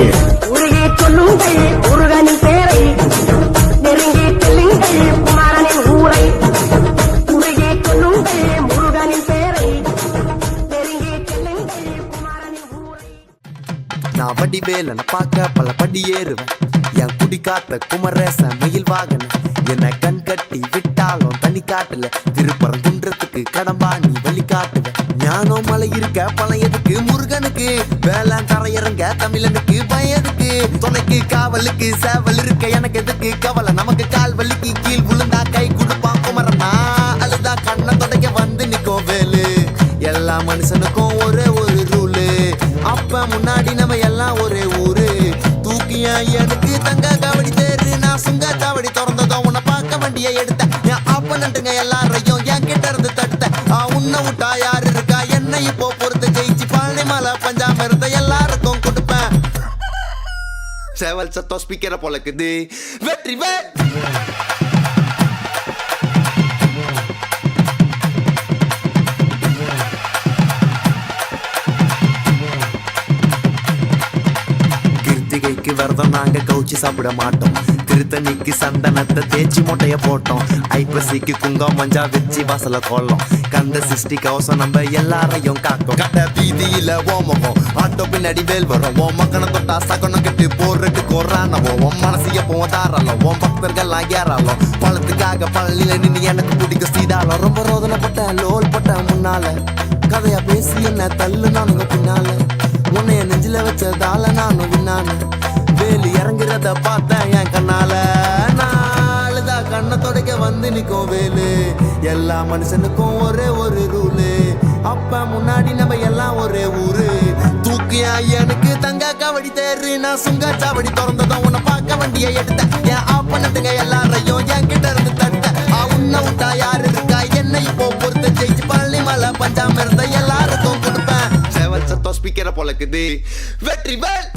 அடியே. உருகே சொல்லுங்கள் முருகனின் பேரை, நெருங்கி செல்லுங்கள் குமாரனின் ஊரை. உருகே சொல்லுங்கள் முருகனின் பேரை, நெருங்கி செல்லுங்கள் குமாரனின் ஊரை. நான் வடிவேலனை பார்க்க பல படி ஏறுவேன். என் குடி காத்த குமரேசன் மயில் வாகன என்ன கண் கட்டி விட்டாலும் தனி காட்டுல திருப்பரங்குன்றத்துக்கு கடம்பா நீ வழி காட்டுவேன். ஞானம் மலை இருக்க பழையதுக்கு முருகனுக்கு வேளாண் தரையிறங்க தமிழனுக்கு பயதுக்கு துணைக்கு காவலுக்கு சேவல் இருக்க எனக்கு எதுக்கு கவலை நமக்கு கால் வலிக்கு கீழ் விழுந்தா கை கொடுப்பான் குமரனா அழுதா கண்ணை தொடக்க வந்து நிற்கும் வேலு. எல்லா மனுஷனுக்கும் ஒரே ஒரு ரூலு, அப்ப முன்னாடி நம்ம எல்லாம் ஒரே ஊரு. தூக்கியா எனக்கு தங்க காவடி தேரு, நான் சுங்க காவடி திறந்ததோ உன்னை பார்க்க வண்டியை எடுத்தேன். என் அப்பனட்டுங்க எல்லாரையும் என் கிட்ட இருந்து தடுத்தேன். உன்னை விட்டா யாரு இருக்கா என்ன இப்போ பொறுத்து ஜெயிச்சு பழனி மலை பஞ்சாம இருந்த எல்லாருக்கும் கொடுப்பேன். சேவல் சத்தம் ஸ்பீக்கரை போலக்குது வெற்றி வே. கிருத்திகைக்கு விரதம் நாங்க கவுச்சி சாப்பிட மாட்டோம். திருத்தணிக்கு சந்தனத்தை தேய்ச்சி மொட்டைய போட்டோம். ஐப்பசிக்கு குங்கம் மஞ்சா வச்சு வாசல கோலம். கந்த சிருஷ்டி கவசம் நம்ம எல்லாரையும் காக்கும். கட்ட வீதியில ஓமகம் ஆட்டோ பின்னாடி வேல் வரும். ஓ மக்கனை தொட்டா சகனம் கட்டு போறட்டு கொறானவோ. உன் மனசிய போதாரலாம் உன் பக்தர்கள் ஏறாலும். பழத்துக்காக பழனில நின்று எனக்கு பிடிக்கும் சீதாலம். ரொம்ப ரோதனைப்பட்ட லோல் பட்ட முன்னால கதையா பேசி என்ன தள்ளு நானுங்க பின்னால. உன்னைய நெஞ்சில வச்சதால நானும் விண்ணான வேலி இறங்குறத பார்த்தேன் என் கண்ணால. நாளுதான் கண்ணை தொடக்க வந்து நிற்கும் வேலு. எல்லா மனுஷனுக்கும் ஒரே ஒரு ரூலு, அப்ப முன்னாடி நம்ம எல்லாம் ஒரே ஊரு. தூக்கியா எனக்கு தங்க காவடி தேரு, நான் சுங்க சாவடி திறந்ததும் உன்னை பார்க்க வண்டியை எடுத்தேன். என் அப்பனட்டுங்க எல்லாரையும் என் கிட்ட இருந்து தடுத்தேன். உன்னை விட்டா யாரு இருக்கா என்ன இப்போ பொறுத்த ஜெயிச்சு பழனி மலை பஞ்சாம இருந்த எல்லாருக்கும் கொடுப்பேன். சேவல் சத்தம் ஸ்பீக்கரை போலக்குது வெற்றி வேல்.